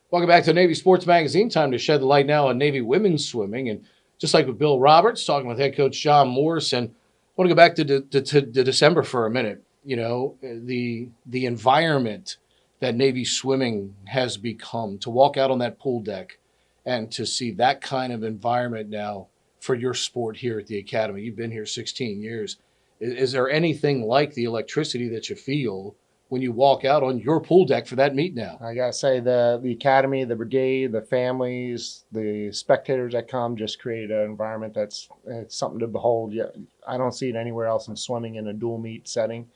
Welcome back to Navy Sports Magazine. Time to shed the light now on Navy women's swimming. And just like with Bill Roberts, talking with head coach John Morrison, I want to go back to December for a minute. The environment that Navy swimming has become, to walk out on that pool deck and to see that kind of environment now for your sport here at the Academy. You've been here 16 years. Is there anything like the electricity that you feel when you walk out on your pool deck for that meet now? I gotta say the academy, the brigade, the families, the spectators that come just create an environment it's something to behold. Yeah, I don't see it anywhere else in swimming in a dual meet setting.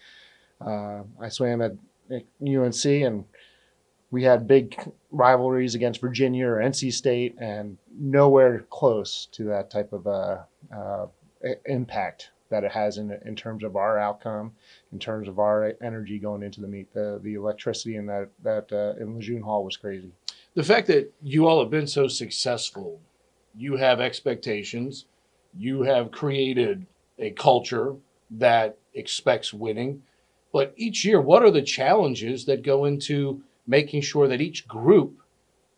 I swam at UNC, and we had big rivalries against Virginia or NC State, and nowhere close to that type of impact that it has in terms of our outcome, in terms of our energy going into the meet. The electricity in that in Lejeune Hall was crazy. The fact that you all have been so successful, you have expectations, you have created a culture that expects winning. But each year, what are the challenges that go into making sure that each group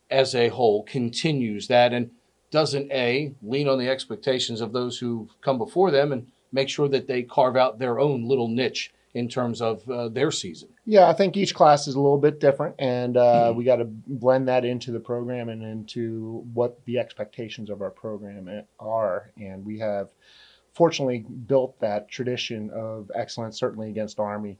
as a whole continues that and doesn't lean on the expectations of those who come before them and make sure that they carve out their own little niche in terms of their season? Yeah, I think each class is a little bit different, and we got to blend that into the program and into what the expectations of our program are. And we have fortunately built that tradition of excellence, certainly against Army,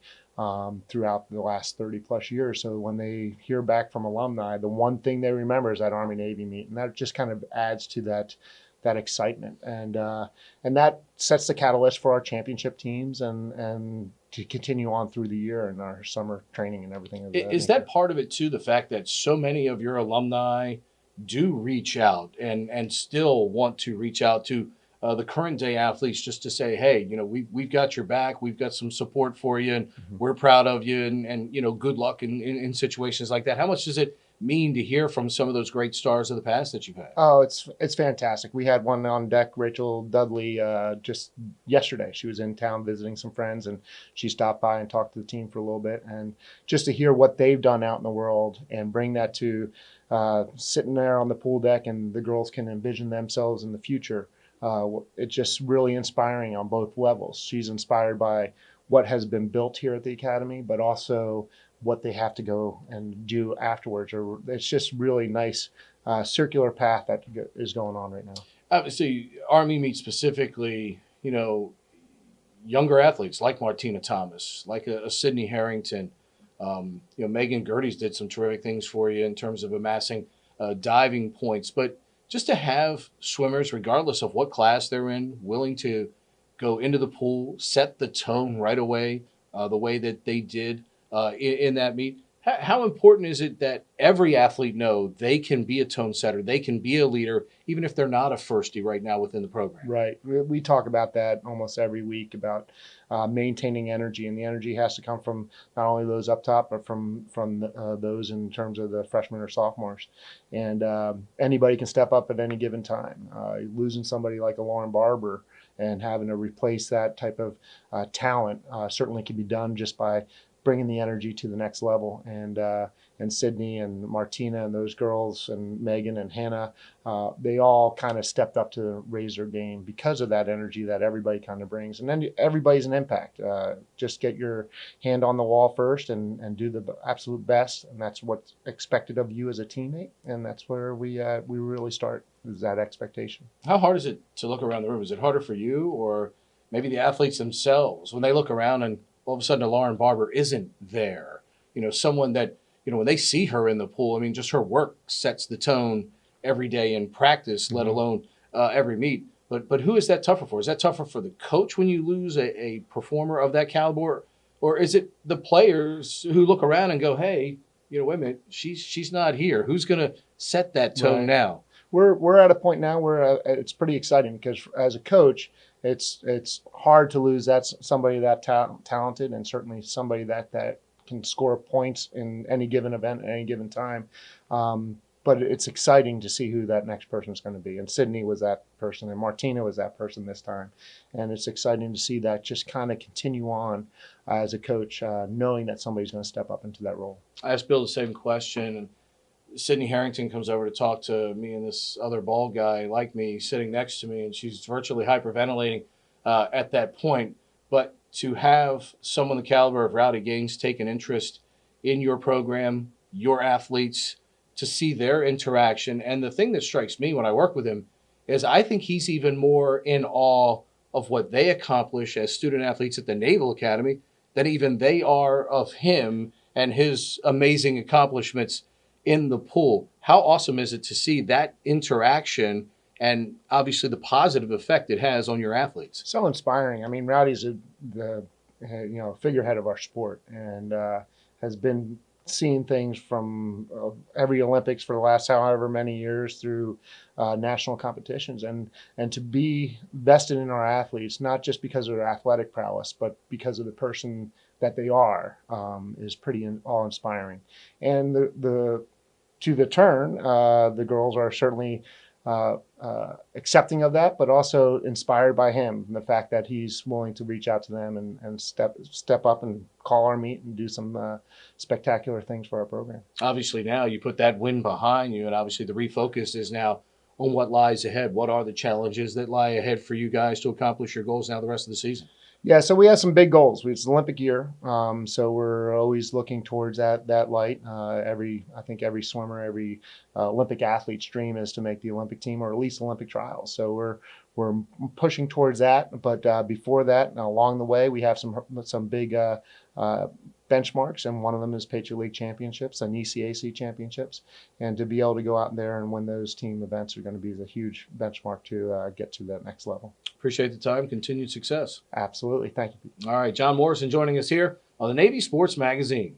throughout the last 30 plus years. So when they hear back from alumni, the one thing they remember is that Army Navy meet, and that just kind of adds to that excitement, and that sets the catalyst for our championship teams and to continue on through the year and our summer training and everything. Is that part of it too? The fact that so many of your alumni do reach out and still want to reach out to the current day athletes just to say, hey, we've got your back, we've got some support for you, and we're proud of you, and good luck in situations like that. How much does it mean to hear from some of those great stars of the past that you've had? Oh, it's fantastic. We had one on deck, Rachel Dudley, just yesterday. She was in town visiting some friends, and she stopped by and talked to the team for a little bit. And just to hear what they've done out in the world and bring that to sitting there on the pool deck, and the girls can envision themselves in the future. It's just really inspiring on both levels. She's inspired by what has been built here at the Academy, but also what they have to go and do afterwards. Or it's just really nice circular path that is going on right now. Obviously, Army meets specifically, younger athletes like Martina Thomas, like a Sydney Harrington. Megan Gertie's did some terrific things for you in terms of amassing diving points. But just to have swimmers, regardless of what class they're in, willing to go into the pool, set the tone right away, the way that they did in that meet. How important is it that every athlete know they can be a tone setter, they can be a leader, even if they're not a firstie right now within the program? Right. We talk about that almost every week about maintaining energy, and the energy has to come from not only those up top, but from those in terms of the freshmen or sophomores. And anybody can step up at any given time. Losing somebody like a Lauren Barber and having to replace that type of talent certainly can be done just by bringing the energy to the next level. And Sydney and Martina and those girls and Megan and Hannah, they all kind of stepped up to raise their game because of that energy that everybody kind of brings. And then everybody's an impact. Just get your hand on the wall first and do the absolute best. And that's what's expected of you as a teammate. And that's where we really start, is that expectation. How hard is it to look around the room? Is it harder for you or maybe the athletes themselves when they look around and all of a sudden a Lauren Barber isn't there? Someone that, when they see her in the pool, just her work sets the tone every day in practice, let alone every meet. But who is that tougher for? Is that tougher for the coach when you lose a performer of that caliber? Or is it the players who look around and go, hey, wait a minute, she's not here. Who's going to set that tone now? We're at a point now where it's pretty exciting because as a coach, it's hard to lose somebody that talented, and certainly somebody that can score points in any given event at any given time. But it's exciting to see who that next person is going to be. And Sydney was that person, and Martina was that person this time. And it's exciting to see that just kind of continue on as a coach, knowing that somebody's going to step up into that role. I asked Bill the same question. Sydney Harrington comes over to talk to me and this other bald guy like me sitting next to me, and she's virtually hyperventilating at that point. But to have someone the caliber of Rowdy Gaines take an interest in your program, your athletes, to see their interaction. And the thing that strikes me when I work with him is I think he's even more in awe of what they accomplish as student athletes at the Naval Academy than even they are of him and his amazing accomplishments in the pool. How awesome is it to see that interaction and obviously the positive effect it has on your athletes? So inspiring. I mean, Rowdy's the figurehead of our sport, and has been seeing things from every Olympics for the last however many years through national competitions, and to be vested in our athletes, not just because of their athletic prowess, but because of the person that they are, is pretty awe-inspiring. And the girls are certainly accepting of that, but also inspired by him and the fact that he's willing to reach out to them and step up and call our meet and do some spectacular things for our program. Obviously, now you put that win behind you, and obviously the refocus is now on what lies ahead. What are the challenges that lie ahead for you guys to accomplish your goals now the rest of the season? Yeah, so we have some big goals. It's an Olympic year, so we're always looking towards that light. I think every swimmer, every Olympic athlete's dream is to make the Olympic team or at least Olympic trials. So we're pushing towards that. But before that, along the way, we have some big benchmarks, and one of them is Patriot League championships and ECAC championships. And to be able to go out there and win those team events are going to be a huge benchmark to get to that next level. Appreciate the time. Continued success. Absolutely. Thank you. All right, John Morrison joining us here on the Navy Sports Magazine.